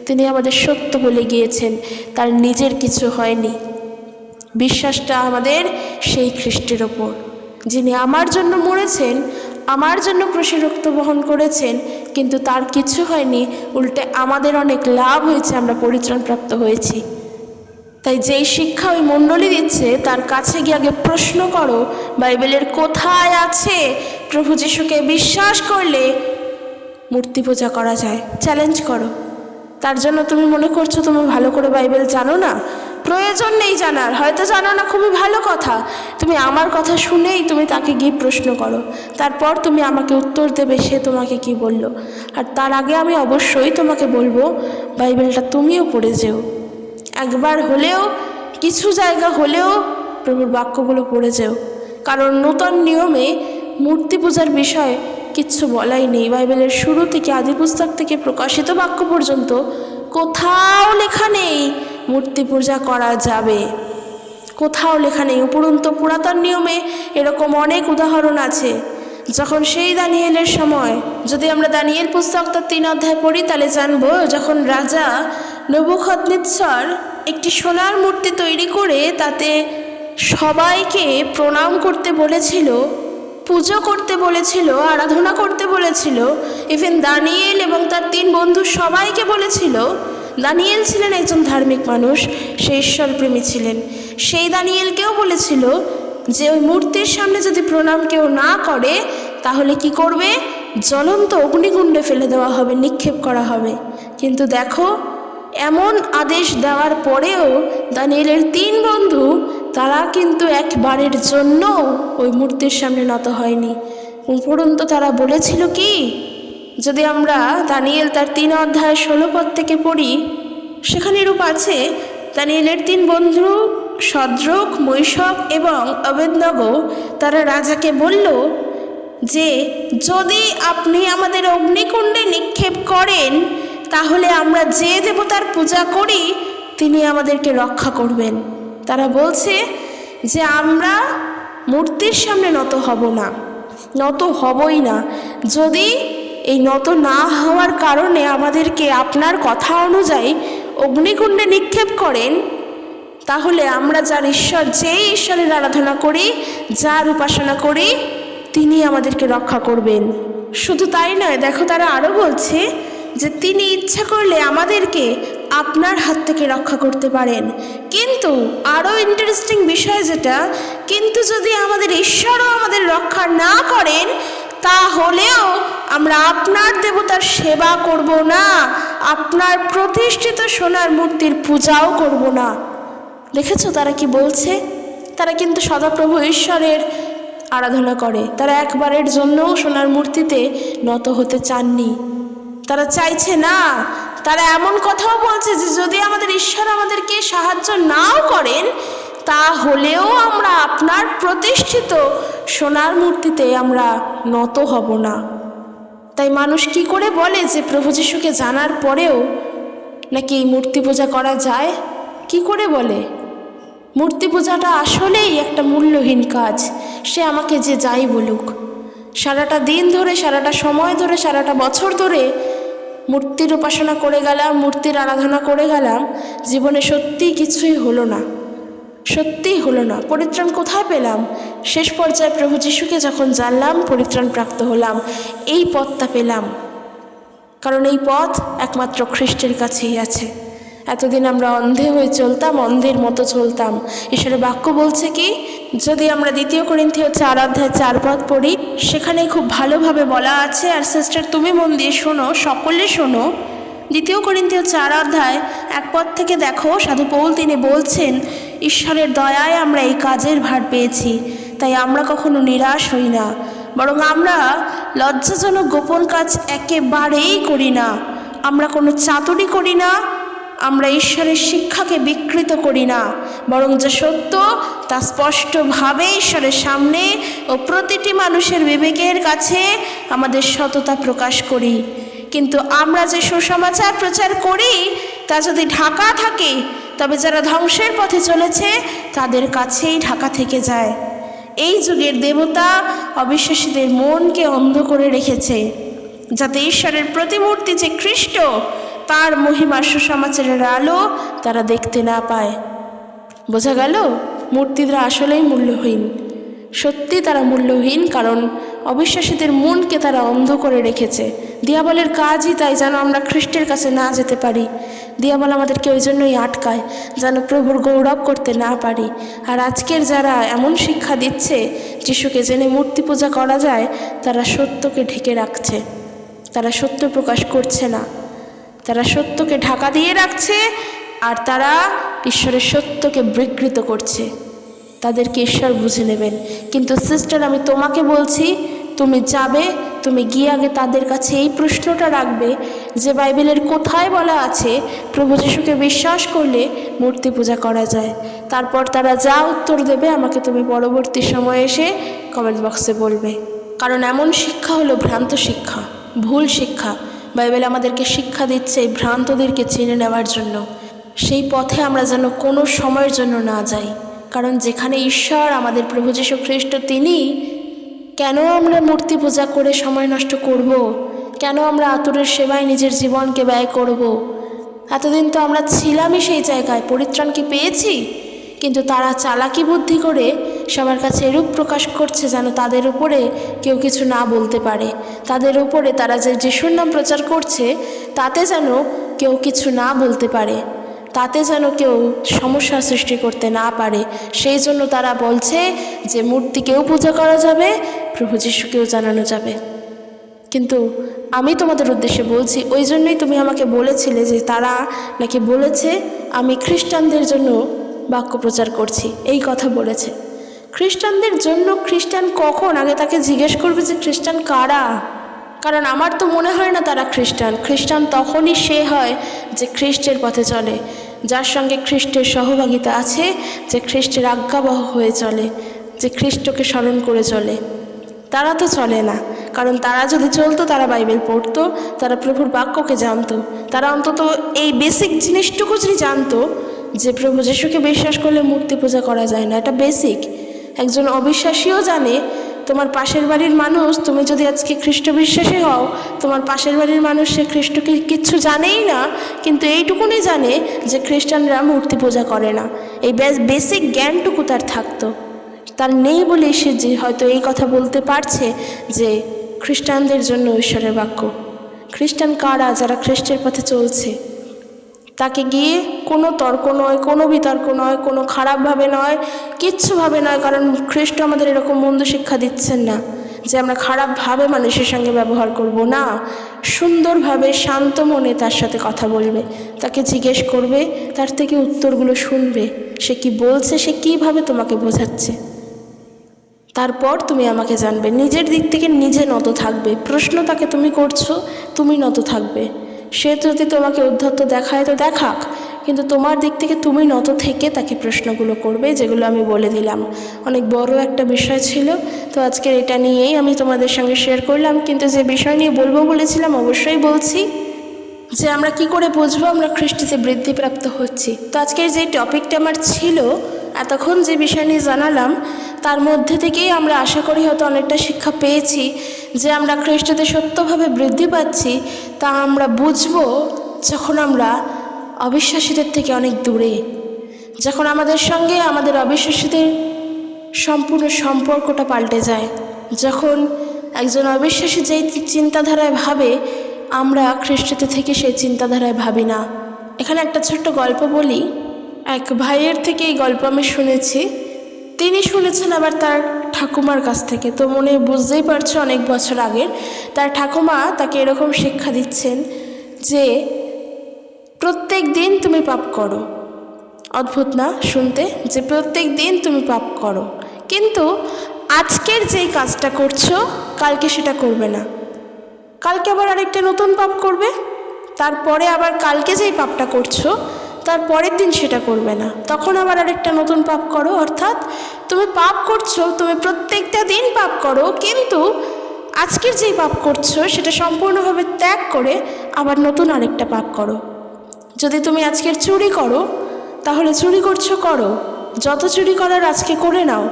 তিনি আমাদের সত্য বলে গিয়েছেন, তার নিজের কিছু হয়নি। বিশ্বাসটা আমাদের সেই খ্রিস্টের ওপর, যিনি আমার জন্য মরেছেন, আমার জন্য ক্রুশে রক্ত বহন করেছেন, কিন্তু তার কিছু হয়নি, উল্টে আমাদের অনেক লাভ হয়েছে, আমরা পরিত্রাণপ্রাপ্ত হয়েছি। তাই যেই শিক্ষা ওই মণ্ডলী দিচ্ছে, তার কাছে গিয়ে আগে প্রশ্ন করো বাইবেলের কোথায় আছে প্রভু যিশুকে বিশ্বাস করলে মূর্তি পূজা করা যায়। চ্যালেঞ্জ করো। তার জন্য তুমি মনে করছো তুমি ভালো করে বাইবেল জানো না, প্রয়োজন নেই জানার। হয়তো জানো না, খুবই ভালো কথা। তুমি আমার কথা শুনেই তুমি তাকে গিয়ে প্রশ্ন করো, তারপর তুমি আমাকে উত্তর দেবে সে তোমাকে কি বলল। আর তার আগে আমি অবশ্যই তোমাকে বলবো বাইবেলটা তুমিও পড়ে যেও, একবার হলেও, কিছু জায়গা হলেও প্রভুর বাক্যগুলো পড়ে যেও। কারণ নূতন নিয়মে মূর্তি পূজার বিষয়ে কিচ্ছু বলাই নেই। বাইবেলের শুরু থেকে, আদি পুস্তক থেকে প্রকাশিত বাক্য পর্যন্ত কোথাও লেখা নেই মূর্তি পূজা করা যাবে, কোথাও লেখা নেই। উপরন্তু পুরাতন নিয়মে এরকম অনেক উদাহরণ আছে। যখন সেই দানিয়েলের সময়, যদি আমরা দানিয়েল পুস্তক তার 3 অধ্যায় পড়ি তাহলে জানবো, যখন রাজা নেবুকদনেচ্ছর একটি সোনার মূর্তি তৈরি করে তাতে সবাইকে প্রণাম করতে বলেছিল, পুজো করতে বলেছিল, আরাধনা করতে বলেছিল, ইভেন দানিয়েল এবং তার 3 বন্ধু সবাইকে বলেছিল। দানিয়েল ছিলেন একজন ধার্মিক মানুষ, সে ঈশ্বরপ্রেমী ছিলেন। সেই দানিয়েলকেও বলেছিল যে ওই মূর্তির সামনে যদি প্রণাম কেউ না করে তাহলে কি করবে, জ্বলন্ত অগ্নিকুণ্ডে ফেলে দেওয়া হবে, নিক্ষেপ করা হবে। কিন্তু দেখো, এমন আদেশ দেওয়ার পরেও দানিয়েলের 3 বন্ধু তারা কিন্তু একবারের জন্য ওই মূর্তির সামনে নত হয়নি। উপরন্তু তারা বলেছিল কি, যদি আমরা দানিয়েল তার 3 অধ্যায় 16 পদ থেকে পড়ি, সেখানে এরূপ আছে, দানিয়েলের 3 বন্ধু শদ্রক, মৈশক এবং অবেদনগো তারা রাজাকে বলল যে যদি আপনি আমাদের অগ্নিকুণ্ডে নিক্ষেপ করেন তাহলে আমরা যে দেবতার পূজা করি তিনি আমাদেরকে রক্ষা করবেন। তারা বলছে যে আমরা মূর্তির সামনে নত হব না, নত হবই না। যদি এই নত না হওয়ার কারণে আমাদেরকে আপনার কথা অনুযায়ী অগ্নিকুণ্ডে নিক্ষেপ করেন তাহলে আমরা যার ঈশ্বর, যেই ঈশ্বরের আরাধনা করি, যার উপাসনা করি, তিনি আমাদেরকে রক্ষা করবেন। শুধু তাই নয়, দেখো তারা আরও বলছে যে তিনি ইচ্ছা করলে আমাদেরকে আপনার হাত থেকে রক্ষা করতে পারেন। কিন্তু আরও ইন্টারেস্টিং বিষয় যেটা, কিন্তু যদি আমাদের ঈশ্বরও আমাদের রক্ষা না করেন তাহলেও আমরা আপনার দেবতার সেবা করব না, আপনার প্রতিষ্ঠিত সোনার মূর্তির পূজাও করব না। দেখেছো তারা কি বলছে? তারা কিন্তু সদাপ্রভু ঈশ্বরের আরাধনা করে, তারা একবারের জন্যও সোনার মূর্তিতে নত হতে চাননি, তারা চাইছে না। তারা এমন কথাও বলছে যে যদি আমাদের ঈশ্বর আমাদেরকে সাহায্য নাও করেন তাহলেও আমরা আপনার প্রতিষ্ঠিত সোনার মূর্তিতে আমরা নত হব না। তাই মানুষ কি করে বলে যে প্রভু যিশুকে জানার পরেও নাকি মূর্তি পূজা করা যায়? কি করে বলে? মূর্তি পূজাটা আসলেই একটা মূল্যহীন কাজ। সে আমাকে যে যাই বলুক, সারাটা দিন ধরে, সারাটা সময় ধরে, সারাটা বছর ধরে মূর্তির উপাসনা করে গেলাম, মূর্তির আরাধনা করে গেলাম, জীবনে সত্যিই কিছুই হলো না, সত্যিই হলো না। পরিত্রাণ কোথায় পেলাম? শেষ পর্যায়ে প্রভু যিশুকে যখন জানলাম, পরিত্রাণ প্রাপ্ত হলাম, এই পথটা পেলাম। কারণ এই পথ একমাত্র খ্রিস্টের কাছেই আছে। এতদিন আমরা অন্ধে হয়ে চলতাম, অন্ধের মতো চলতাম। ঈশ্বরের বাক্য বলছে কি, যদি আমরা 2 করিন্থীয় 4 অধ্যায় 4 পদ পড়ি, সেখানে খুব ভালোভাবে বলা আছে। আর সিস্টার তুমি মন দিয়ে শোনো, সকলে শোনো। 2 করিন্থীয় 4 অধ্যায় 1 পদ থেকে দেখো, সাধু পৌল তিনি বলছেন, ঈশ্বরের দয়ায় আমরা এই কাজের ভার পেয়েছি, তাই আমরা কখনো নিরাশ হই না, বরং আমরা লজ্জাজনক গোপন কাজ একেবারেই করি না। আমরা কোনো চাতুরি করি না, আমরা ঈশ্বরের শিক্ষাকে বিকৃত করি না, বরং যে সত্য তা স্পষ্টভাবে ঈশ্বরের সামনে ও প্রতিটি মানুষের বিবেকের কাছে আমাদের সততা প্রকাশ করি। কিন্তু আমরা যে সুসমাচার প্রচার করি তা যদি ঢাকা থাকে তবে যারা ধ্বংসের পথে চলেছে তাদের কাছেই ঢাকা থেকে যায়। এই যুগের দেবতা অবিশ্বাসীদের মনকে অন্ধ করে রেখেছে, যাতে ঈশ্বরের প্রতিমূর্তি যে খ্রিস্ট, তার মহিমার সুসমাচারের আলো তারা দেখতে না পায়। বোঝা গেল, মূর্তিরা আসলেই মূল্যহীন। সত্যি তারা মূল্যহীন, কারণ অবিশ্বাসীদের মনকে তারা অন্ধ করে রেখেছে। দিয়াবলের কাজই তাই, যেন আমরা খ্রিস্টের কাছে না যেতে পারি। দিয়াবল আমাদেরকে ওই জন্যই আটকায়, যেন প্রভুর গৌরব করতে না পারি। আর আজকের যারা এমন শিক্ষা দিচ্ছে যিশুকে জেনে মূর্তি পূজা করা যায়, তারা সত্যকে ঢেকে রাখছে, তারা সত্য প্রকাশ করছে না, তারা সত্যকে ঢাকা দিয়ে রাখছে, আর তারা ঈশ্বরের সত্যকে বিকৃত করছে। তাদেরকে ঈশ্বর বুঝে নেবেন। কিন্তু সিস্টার, আমি তোমাকে বলছি, তুমি যাবে, তুমি গিয়ে আগে তাদের কাছে এই প্রশ্নটা রাখবে যে বাইবেলের কোথায় বলা আছে প্রভু যিশুকে বিশ্বাস করলে মূর্তি পূজা করা যায়। তারপর তারা যা উত্তর দেবে আমাকে তুমি পরবর্তী সময়ে এসে কমেন্ট বক্সে বলবে। কারণ এমন শিক্ষা হলো ভ্রান্ত শিক্ষা, ভুল শিক্ষা। বাইবেল আমাদেরকে শিক্ষা দিচ্ছে এই ভ্রান্তদেরকে চিনে নেওয়ার জন্য। সেই পথে আমরা যেন কোনো সময়ের জন্য না যাই। কারণ যেখানে ঈশ্বর আমাদের প্রভু যীশু খ্রিস্ট তিনি, কেন আমরা মূর্তি পূজা করে সময় নষ্ট করব? কেন আমরা আতুরের সেবায় নিজের জীবনকে ব্যয় করব? এতদিন তো আমরা ছিলামই সেই জায়গায়, পরিত্রাণ কি পেয়েছি? কিন্তু তারা চালাকি বুদ্ধি করে সবার কাছে এরূপ প্রকাশ করছে যেন তাদের উপরে কেউ কিছু না বলতে পারে। তাদের উপরে তারা যে যিশুর নাম প্রচার করছে তাতে যেন কেউ কিছু না বলতে পারে, তাতে যেন কেউ সমস্যা সৃষ্টি করতে না পারে। সেই জন্য তারা বলছে যে মূর্তিকেও পূজা করা যাবে, প্রভু যিশুকেও জানানো যাবে। কিন্তু আমি তোমাদের উদ্দেশ্যে বলছি, ওই জন্যই তুমি আমাকে বলেছিলে যে তারা নাকি বলেছে আমি খ্রিস্টানদের জন্য বাক্য প্রচার করছি, এই কথা বলেছে। খ্রিস্টানদের জন্য? খ্রিস্টান কখন? আগে তাকে জিজ্ঞেস করবে যে খ্রিস্টান কারা। কারণ আমার তো মনে হয় না তারা খ্রিস্টান। খ্রিস্টান তখনই সে হয় যে খ্রিস্টের পথে চলে, যার সঙ্গে খ্রিস্টের সহভাগিতা আছে, যে খ্রিস্টের আজ্ঞাবহ হয়ে চলে, যে খ্রিস্টকে স্মরণ করে চলে। তারা তো চলে না, কারণ তারা যদি চলতো তারা বাইবেল পড়তো, তারা প্রভুর বাক্যকে জানতো, তারা অন্তত এই বেসিক জিনিসটুকু যদি জানতো যে প্রভু যিশুকে বিশ্বাস করলে মূর্তি পূজা করা যায় না। এটা বেসিক। একজন অবিশ্বাসীও জানে। তোমার পাশের বাড়ির মানুষ, তুমি যদি আজকে খ্রিস্ট বিশ্বাসী হও, তোমার পাশের বাড়ির মানুষ সে খ্রিস্টকে কিচ্ছু জানেই না, কিন্তু এইটুকুনি জানে যে খ্রিস্টানরা মূর্তি পূজা করে না। এই বেসিক জ্ঞানটুকু তার থাকতো, তার নেই বলেই সে যে হয়তো এই কথা বলতে পারছে যে খ্রিস্টানদের জন্য ঈশ্বরের বাক্য। খ্রিস্টান কারা? যারা খ্রিস্টের পথে চলছে। তাকে গিয়ে কোনো তর্ক নয়, কোনো বিতর্ক নয়, কোনো খারাপভাবে নয়, কিচ্ছুভাবে নয়। কারণ খ্রিস্ট আমাদের এরকম মন্দ শিক্ষা দিচ্ছেন না যে আমরা খারাপভাবে মানুষের সঙ্গে ব্যবহার করব না। সুন্দরভাবে শান্ত মনে তার সাথে কথা বলবে, তাকে জিজ্ঞেস করবে, তার থেকে উত্তরগুলো শুনবে, সে কি বলছে, সে কীভাবে তোমাকে বোঝাচ্ছে। তারপর তুমি আমাকে জানবে। নিজের দিক থেকে নিজে নত থাকবে। প্রশ্ন তাকে তুমি করছো, তুমি নত থাকবে। সে যদি তোমাকে উদ্ধত্ত দেখায় তো দেখাক, কিন্তু তোমার দিক থেকে তুমি নত থেকে তাকে প্রশ্নগুলো করবে, যেগুলো আমি বলে দিলাম। অনেক বড় একটা বিষয় ছিল, তো আজকের এটা নিয়েই আমি তোমাদের সঙ্গে শেয়ার করলাম। কিন্তু যে বিষয় নিয়ে বলবো বলেছিলাম অবশ্যই বলছি, যে আমরা কি করে বুঝবো আমরা খ্রিস্টতে বৃদ্ধিপ্রাপ্ত হচ্ছি। তো আজকের যে টপিকটা আমার ছিল, এতক্ষণ যে বিষয় নিয়ে জানালাম, তার মধ্যে থেকেই আমরা আশা করি হয়তো অনেকটা শিক্ষা পেয়েছি যে আমরা খ্রিস্টতে সত্যভাবে বৃদ্ধি পাচ্ছি। তা আমরা বুঝবো যখন আমরা অবিশ্বাসীদের থেকে অনেক দূরে, যখন আমাদের সঙ্গে আমাদের অবিশ্বাসীদের সম্পূর্ণ সম্পর্কটা পাল্টে যায়, যখন একজন অবিশ্বাসী যেই চিন্তাধারায় ভাবে আমরা খ্রিস্টতে থেকে সেই চিন্তাধারায় ভাবি না। এখানে একটা ছোট্ট গল্প বলি। এক ভাইয়ের থেকে এই গল্প আমি শুনেছি, তিনি শুনেছেন আবার তার ঠাকুমার কাছ থেকে। তো মনে বুঝতেই পারছো অনেক বছর আগের তার ঠাকুমা তাকে এরকম শিক্ষা দিচ্ছেন যে প্রত্যেক দিন তুমি পাপ করো। অদ্ভুত না শুনতে, যে প্রত্যেক দিন তুমি পাপ করো, কিন্তু আজকের যেই কাজটা করছো কালকে সেটা করবে না, কালকে আবার আরেকটা নতুন পাপ করবে, তারপরে আবার কালকে যেই পাপটা করছো তার পরের দিন সেটা করবে না, তখন আবার আরেকটা নতুন পাপ করো। অর্থাৎ তুমি পাপ করছো, তুমি প্রত্যেকটা দিন পাপ করো, কিন্তু আজকের যেই পাপ করছো সেটা সম্পূর্ণভাবে ত্যাগ করে আবার নতুন আরেকটা পাপ করো। যদি তুমি আজকের চুরি করো তাহলে চুরি করছো করো, যত চুরি করার আজকে করে নাও,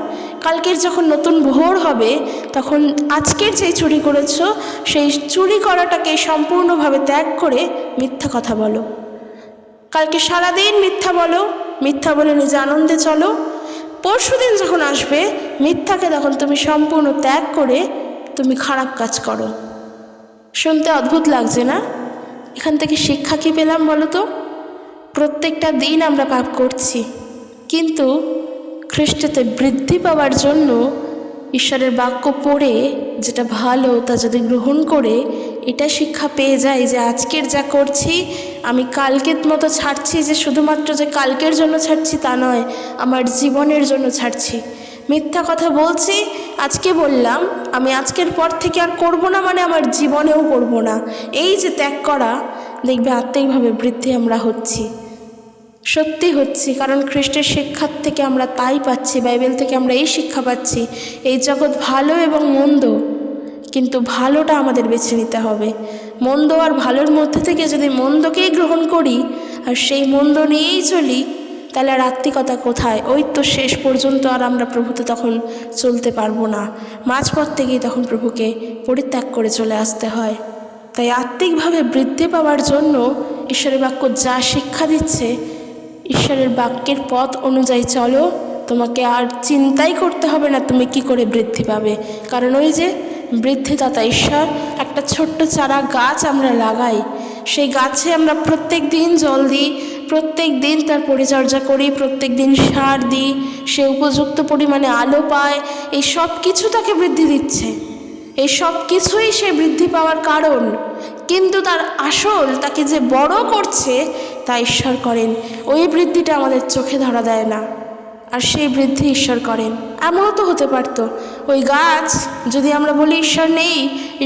কালকের যখন নতুন ভোর হবে তখন আজকের যেই চুরি করেছো সেই চুরি করাটাকে সম্পূর্ণভাবে ত্যাগ করে মিথ্যা কথা বলো। কালকে সারাদিন মিথ্যা বলো, মিথ্যা বলে নিজে আনন্দে চলো। পরশুদিন যখন আসবে মিথ্যাকে তখন তুমি সম্পূর্ণ ত্যাগ করে তুমি খারাপ কাজ করো। শুনতে অদ্ভুত লাগছে না? এখান থেকে শিক্ষা কী পেলাম বলো তো? প্রত্যেকটা দিন আমরা পাপ করছি, কিন্তু খ্রিস্টতে বৃদ্ধি পাওয়ার জন্য ঈশ্বরের বাক্য পড়ে যেটা ভালো তা যদি গ্রহণ করে এটা শিক্ষা পেয়ে যাই যে আজকের যা করছি আমি কালকের মতো ছাড়ছি, যে শুধুমাত্র যে কালকের জন্য ছাড়ছি তা নয়, আমার জীবনের জন্য ছাড়ছি। মিথ্যা কথা বলছি, আজকে বললাম, আমি আজকের পর থেকে আর করব না, মানে আমার জীবনেও করব না। এই যে ত্যাগ করা, দেখবে আত্মিকভাবে বৃদ্ধি আমরা হচ্ছি, সত্যি হচ্ছি। কারণ খ্রিস্টের শিক্ষার থেকে আমরা তাই পাচ্ছি, বাইবেল থেকে আমরা এই শিক্ষা পাচ্ছি। এই জগৎ ভালো এবং মন্দ, কিন্তু ভালোটা আমাদের বেছে নিতে হবে। মন্দ আর ভালোর মধ্যে থেকে যদি মন্দকেই গ্রহণ করি আর সেই মন্দ নিয়েই চলি, তাহলে আর আত্মিকতা কোথায়? ওই তো শেষ পর্যন্ত আর আমরা প্রভুতে তখন চলতে পারবো না। মাঝপথ থেকেই তখন প্রভুকে পরিত্যাগ করে চলে আসতে হয়। তাই আত্মিকভাবে বৃদ্ধি পাওয়ার জন্য ঈশ্বরের বাক্য যা শিক্ষা দিচ্ছে, ঈশ্বরের বাক্যের পথ অনুযায়ী চলো, তোমাকে আর চিন্তাই করতে হবে না তুমি কি করে বৃদ্ধি পাবে। কারণ ওই যে বৃদ্ধিদাতা ঈশ্বর, একটা ছোট্ট চারা গাছ আমরা লাগাই, সেই গাছে আমরা প্রত্যেক দিন জল দিই, প্রত্যেক দিন তার পরিচর্যা করি, প্রত্যেক দিন সার দিই, সে উপযুক্ত পরিমাণে আলো পায়। এই সব কিছু তাকে বৃদ্ধি দিচ্ছে, এই সব কিছুই সে বৃদ্ধি পাওয়ার কারণ। কিন্তু তার আসল তাকে যে বড় করছে তা ঈশ্বর করেন। ওই বৃদ্ধিটা আমাদের চোখে ধরা দেয় না, আর সেই বৃদ্ধি ঈশ্বর করেন। এমনও তো হতে পারতো ওই গাছ যদি আমরা বলি ঈশ্বর নেই,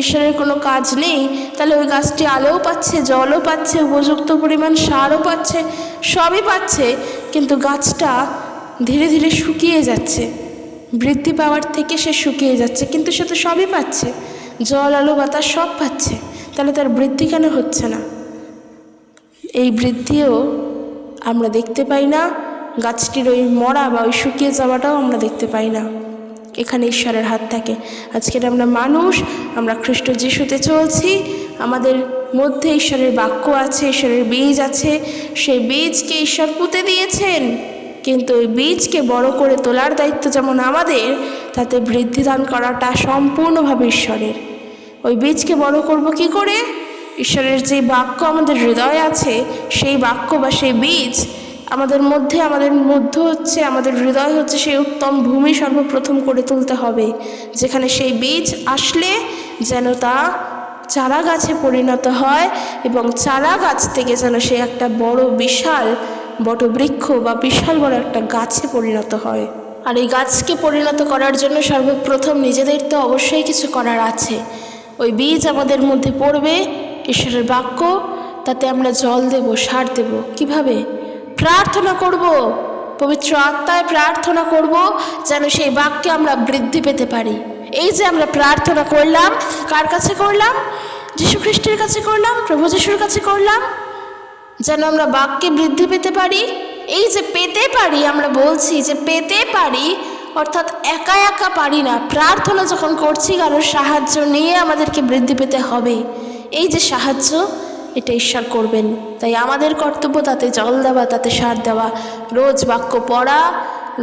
ঈশ্বরের কোনো কাজ নেই, তাহলে ওই গাছটি আলোও পাচ্ছে, জলও পাচ্ছে, উপযুক্ত পরিমাণ সারও পাচ্ছে, সবই পাচ্ছে, কিন্তু গাছটা ধীরে ধীরে শুকিয়ে যাচ্ছে। বৃদ্ধি পাওয়ার থেকে সে শুকিয়ে যাচ্ছে, কিন্তু সে তো সবই পাচ্ছে, জল আলো বাতাস সব পাচ্ছে, তাহলে তার বৃদ্ধি কেন হচ্ছে না? এই বৃদ্ধিও আমরা দেখতে পাই না, গাছটির ওই মরা বা ওই শুকিয়ে যাওয়াটাও আমরা দেখতে পাই না। এখানে ঈশ্বরের হাত থাকে। আজকের আমরা মানুষ, আমরা খ্রিস্ট যিশুতে চলছি, আমাদের মধ্যে ঈশ্বরের বাক্য আছে, ঈশ্বরের বীজ আছে, সেই বীজকে ঈশ্বর পুঁতে দিয়েছেন, কিন্তু ওই বীজকে বড় করে তোলার দায়িত্ব যেমন আমাদের, তাতে বৃদ্ধি দান করাটা সম্পূর্ণভাবে ঈশ্বরের। ওই বীজকে বড় করব কি করে? ঈশ্বরের যে বাক্য আমাদের হৃদয়ে আছে, সেই বাক্য বা সেই বীজ আমাদের মধ্যে হচ্ছে, আমাদের হৃদয় হচ্ছে সেই উত্তম ভূমি সর্বপ্রথম করে তুলতে হবে, যেখানে সেই বীজ আসলে যেন তা চারা গাছে পরিণত হয়, এবং চারা গাছ থেকে যেন সে একটা বড় বিশাল বটবৃক্ষ বা বিশাল বড় একটা গাছে পরিণত হয়। আর এই গাছকে পরিণত করার জন্য সর্বপ্রথম নিজেদের তো অবশ্যই কিছু করার আছে। ওই বীজ আমাদের মধ্যে পড়বে, ঈশ্বরের বাক্য, তাতে আমরা জল দেব, সার দেব। কিভাবে? প্রার্থনা করব, পবিত্র আত্মায় প্রার্থনা করব, যেন সেই বাক্যে আমরা বৃদ্ধি পেতে পারি। এই যে আমরা প্রার্থনা করলাম, কার কাছে করলাম? যীশু খ্রিস্টের কাছে করলাম, প্রভু যীশুর কাছে করলাম, যেন আমরা বাক্যে বৃদ্ধি পেতে পারি। এই যে পেতে পারি, আমরা বলছি যে পেতে পারি, অর্থাৎ একা একা পারি না। প্রার্থনা যখন করছি, কারোর সাহায্য নিয়ে আমাদেরকে বৃদ্ধি পেতে হবে। এই যে সাহায্য, এটা ঈশ্বর করবেন। তাই আমাদের কর্তব্য তাতে জল দেওয়া, তাতে সার দেওয়া, রোজ বাক্য পড়া,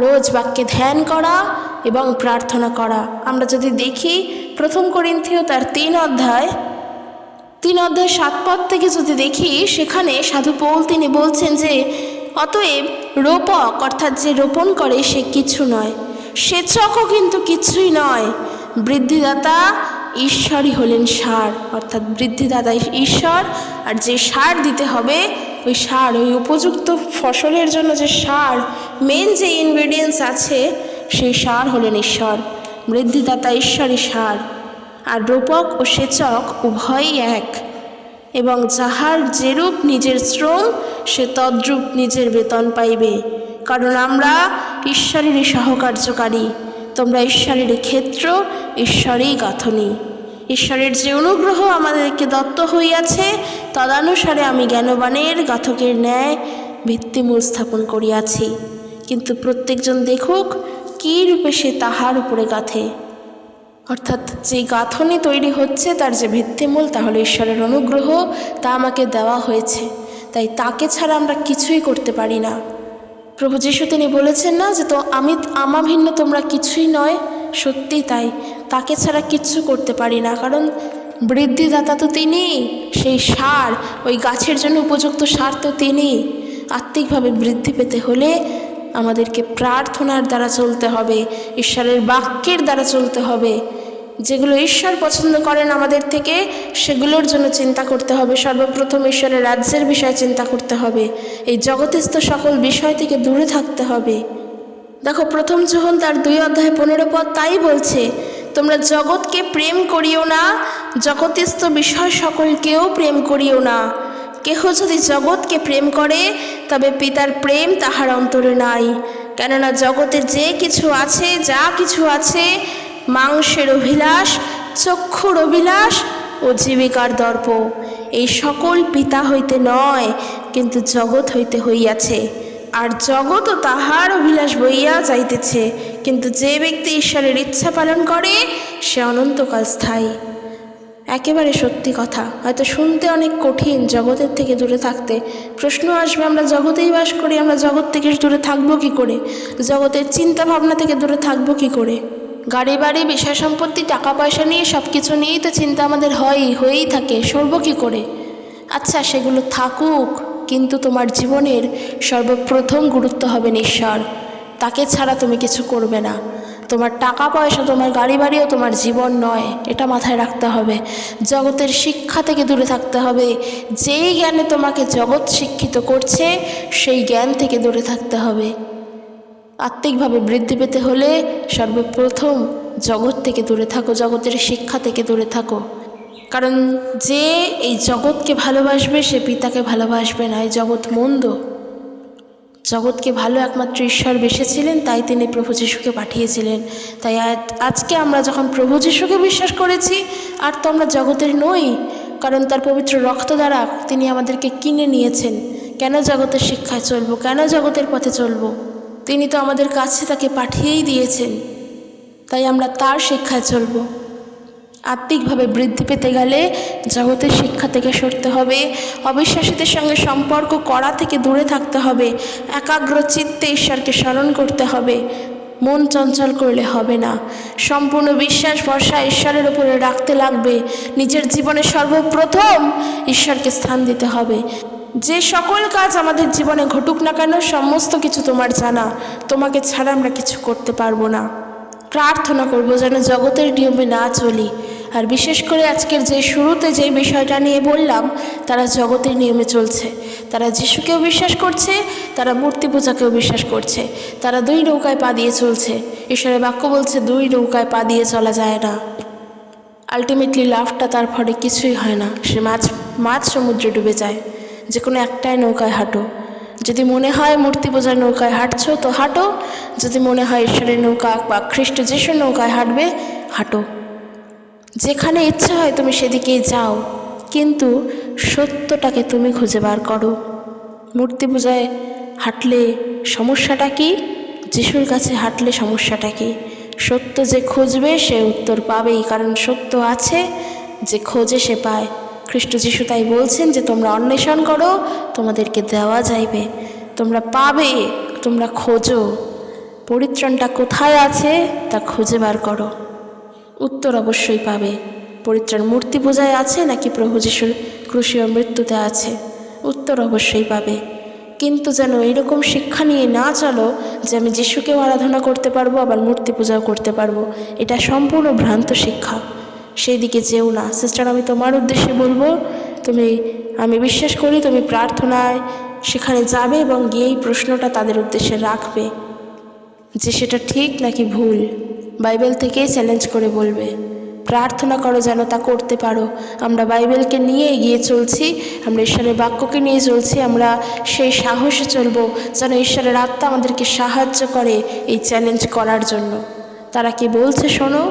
রোজ বাক্যে ধ্যান করা এবং প্রার্থনা করা। আমরা যদি দেখি প্রথম করিন্থীয় তার 3 অধ্যায় 7 পদ থেকে যদি দেখি, সেখানে সাধু পৌল তিনি বলছেন যে অতএব রোপক অর্থাৎ যে রোপণ করে সে কিছু নয়, সেচকও কিন্তু কিছুই নয়, বৃদ্ধিদাতা ঈশ্বরই হলেন সার। অর্থাৎ বৃদ্ধিদাতা ঈশ্বর, আর যে সার দিতে হবে ওই সার, ওই উপযুক্ত ফসলের জন্য যে সার, মেন যে ইনগ্রেডিয়েন্টস আছে, সেই সার হলেন ঈশ্বর। বৃদ্ধিদাতা ঈশ্বরই সার, আর রোপক ও সেচক উভয়ই এক, এবং যাহার যেরূপ নিজের শ্রম সে তদ্রূপ নিজের বেতন পাইবে। কারণ আমরা ঈশ্বরেরই সহকার্যকারী, তোমরা ঈশ্বরেরই ক্ষেত্র, ঈশ্বরেই গাঁথনি। ঈশ্বরের যে অনুগ্রহ আমাদেরকে দত্ত হইয়াছে, তদানুসারে আমি জ্ঞানবানের গাথকের ন্যায় ভিত্তিমূল স্থাপন করিয়াছি। কিন্তু প্রত্যেকজন দেখুক কী রূপে সে তাহার উপরে গাঁথে। অর্থাৎ যে গাঁথনি তৈরি হচ্ছে তার যে ভিত্তিমূল, তাহলে ঈশ্বরের অনুগ্রহ, তা আমাকে দেওয়া হয়েছে। তাই তাকে ছাড়া আমরা কিছুই করতে পারি না। প্রভু যীশু তিনি বলেছেন না যে তো আমা ভিন্ন তোমরা কিছুই নয়। সত্যি তাই, তাকে ছাড়া কিচ্ছু করতে পারি না, কারণ বৃদ্ধিদাতা তো তিনি, সেই সার, ওই গাছের জন্য উপযুক্ত সার তো তিনি। আত্মিকভাবে বৃদ্ধি পেতে হলে আমাদেরকে প্রার্থনার দ্বারা চলতে হবে, ঈশ্বরের বাক্যের দ্বারা চলতে হবে। যেগুলো ঈশ্বর পছন্দ করেন আমাদের থেকে, সেগুলোর জন্য চিন্তা করতে হবে। সর্বপ্রথম ঈশ্বরের রাজ্যের বিষয়ে চিন্তা করতে হবে, এই জগতস্থ সকল বিষয় থেকে দূরে থাকতে হবে। দেখো, প্রথম যোহন তার 2:15 তাই বলছে, তোমরা জগৎকে প্রেম করিও না, জগতস্থ বিষয় সকলকেও প্রেম করিও না। কেহ যদি জগৎকে প্রেম করে, তবে পিতার প্রেম তাহার অন্তরে নাই। কেননা জগতে যে কিছু আছে, যা কিছু আছে, মাংসের অভিলাষ, চক্ষুর অভিলাষ ও জীবিকার দর্প, এই সকল পিতা হইতে নয়, কিন্তু জগৎ হইতে হইয়াছে। আর জগৎও তাহার অভিলাষ বইয়া যাইতেছে, কিন্তু যে ব্যক্তি ঈশ্বরের ইচ্ছা পালন করে সে অনন্তকাল স্থায়ী। একেবারে সত্যি কথা। হয়তো শুনতে অনেক কঠিন জগতের থেকে দূরে থাকতে। প্রশ্ন আসবে, আমরা জগতেই বাস করি, আমরা জগৎ থেকে দূরে থাকবো কী করে? জগতের চিন্তা ভাবনা থেকে দূরে থাকবো কী করে? গাড়ি বাড়ি, বিষয় সম্পত্তি, টাকা পয়সা নিয়ে, সব কিছু নিয়েই তো চিন্তা আমাদের হয়েই থাকে। সরবো কী করে? আচ্ছা, সেগুলো থাকুক, কিন্তু তোমার জীবনের সর্বপ্রথম গুরুত্ব হবেন ঈশ্বর। তাকে ছাড়া তুমি কিছু করবে না। তোমার টাকা পয়সা, তোমার গাড়ি বাড়িও তোমার জীবন নয়, এটা মাথায় রাখতে হবে। জগতের শিক্ষা থেকে দূরে থাকতে হবে। যেই জ্ঞানে তোমাকে জগৎ শিক্ষিত করছে, সেই জ্ঞান থেকে দূরে থাকতে হবে। আত্মিকভাবে বৃদ্ধি পেতে হলে সর্বপ্রথম জগৎ থেকে দূরে থাকো, জগতের শিক্ষা থেকে দূরে থাকো। কারণ যে এই জগৎকে ভালোবাসবে, সে পিতাকে ভালোবাসবে না। এই জগৎ মন্দ, জগৎকে ভালো একমাত্র ঈশ্বর বেসেছিলেন, তাই তিনি প্রভু যীশুকে পাঠিয়েছিলেন। তাই আজকে আমরা যখন প্রভু যীশুকে বিশ্বাস করেছি, আর তো আমরা জগতের নই, কারণ তার পবিত্র রক্ত দ্বারা তিনি আমাদেরকে কিনে নিয়েছেন। কেন জগতের শিক্ষায় চলবো? কেন জগতের পথে চলবো? তিনি তো আমাদের কাছে তাকে পাঠিয়েই দিয়েছেন, তাই আমরা তার শিক্ষায় চলবো। আত্মিকভাবে বৃদ্ধি পেতে গেলে জগতের শিক্ষা থেকে সরতে হবে, অবিশ্বাসীদের সঙ্গে সম্পর্ক করা থেকে দূরে থাকতে হবে, একাগ্র চিত্তে ঈশ্বরকে স্মরণ করতে হবে। মন চঞ্চল করলে হবে না। সম্পূর্ণ বিশ্বাস ভরসা ঈশ্বরের উপরে রাখতে লাগবে। নিজের জীবনে সর্বপ্রথম ঈশ্বরকে স্থান দিতে হবে। যে সকল কাজ আমাদের জীবনে ঘটুক না কেন, সমস্ত কিছু তোমার জানা, তোমাকে ছাড়া আমরা কিছু করতে পারবো না। প্রার্থনা করব যেন জগতের নিয়মে না চলি। আর বিশেষ করে আজকের যে শুরুতে যে বিষয়টা নিয়ে বললাম, তারা জগতের নিয়মে চলছে। তারা যিশুকেও বিশ্বাস করছে, তারা মূর্তি পূজাকেও বিশ্বাস করছে। তারা দুই নৌকায় পা দিয়ে চলছে। ঈশ্বরের বাক্য বলছে দুই নৌকায় পা দিয়ে চলা যায় না। আলটিমেটলি লাভটা তার ফলে কিছুই হয় না। সে মাছ সমুদ্রে ডুবে যায়। যে কোনো একটাই নৌকায় হাঁটো। যদি মনে হয় মূর্তি পূজার নৌকায় হাঁটছো তো হাঁটো, যদি মনে হয় ঈশ্বরের নৌকা বা খ্রিস্ট যিশুর নৌকায় হাঁটবে, হাঁটো। যেখানে ইচ্ছা হয় তুমি সেদিকেই যাও, কিন্তু সত্যটাকে তুমি খুঁজে বার করো। মূর্তি পূজায় হাঁটলে সমস্যাটা কি? যিশুর কাছে হাঁটলে সমস্যাটা কি? সত্য যে খুঁজবে সে উত্তর পাবেই, কারণ সত্য আছে, যে খোঁজে সে পায়। খ্রিস্ট যিশু তাই বলছেন যে তোমরা অন্বেষণ করো, তোমাদেরকে দেওয়া যাইবে। তোমরা পাবে, তোমরা খোঁজো। পরিত্রাণটা কোথায় আছে তা খুঁজে বার করো, উত্তর অবশ্যই পাবে। পরিত্রাণ মূর্তি পূজায় আছে নাকি প্রভু যিশুর ক্রুশীয় মৃত্যুতে আছে? উত্তর অবশ্যই পাবে। কিন্তু যেন এইরকম শিক্ষা নিয়ে না চলো যে আমি যিশুকেও আরাধনা করতে পারবো, আবার মূর্তি পূজাও করতে পারবো। এটা সম্পূর্ণ ভ্রান্ত শিক্ষা। সেই দিকে যেও না। সিস্টার, আমি তোমার উদ্দেশ্যে বলবো, আমি বিশ্বাস করি তুমি প্রার্থনায় সেখানে যাবে এবং গিয়েই প্রশ্নটা তাদের উদ্দেশ্যে রাখবে যে সেটা ঠিক নাকি ভুল। বাইবেল থেকেই চ্যালেঞ্জ করে বলবে। প্রার্থনা করো যেন তা করতে পারো। আমরা বাইবেলকে নিয়ে এগিয়ে চলছি, আমরা ঈশ্বরের বাক্যকে নিয়ে চলছি। আমরা সেই সাহসে চলবো যেন ঈশ্বরের আত্মা আমাদেরকে সাহায্য করে এই চ্যালেঞ্জ করার জন্য। তারা কি বলছে শোনো,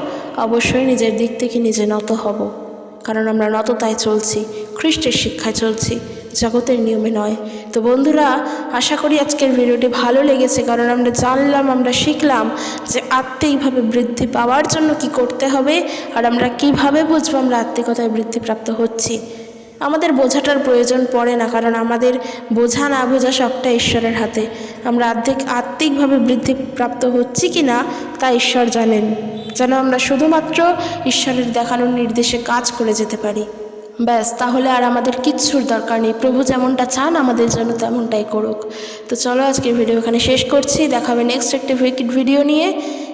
অবশ্যই নিজের দিক থেকে নিজে নত হব, কারণ আমরা নততায় চলছি, খ্রিস্টের শিক্ষায় চলছি। জগতের নিয়মে নয়। তো বন্ধুরা, আশা করি আজকের ভিডিওটি ভালো লেগেছে, কারণ আমরা জানলাম, আমরা শিখলাম যে আত্মিকভাবে বৃদ্ধি পাওয়ার জন্য কি করতে হবে, আর আমরা কিভাবে বুঝবো আমরা আত্মিকতায় বৃদ্ধিপ্রাপ্ত হচ্ছি। আমাদের বোঝাটার প্রয়োজন পড়ে না, কারণ আমাদের বোঝা না বোঝা সবটা ঈশ্বরের হাতে। আমরা আত্মিকভাবে বৃদ্ধিপ্রাপ্ত হচ্ছি কি না তা ঈশ্বর জানেন, যেন আমরা শুধুমাত্র ঈশ্বরের দেখানোর নির্দেশে কাজ করে যেতে পারি। ব্যাস, তাহলে আর আমাদের কিচ্ছুর দরকার নেই। প্রভু যেমনটা চান আমাদের জন্য তেমনটাই করুক। তো চলো আজকের ভিডিও এখানে শেষ করছি। দেখাবে নেক্সট একটা ভিডিও নিয়ে।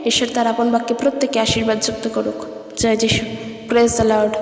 ঈশ্বর তার আপন বাক্যে প্রত্যেকে আশীর্বাদ যুক্ত করুক। জয় যিশু। Praise the Lord.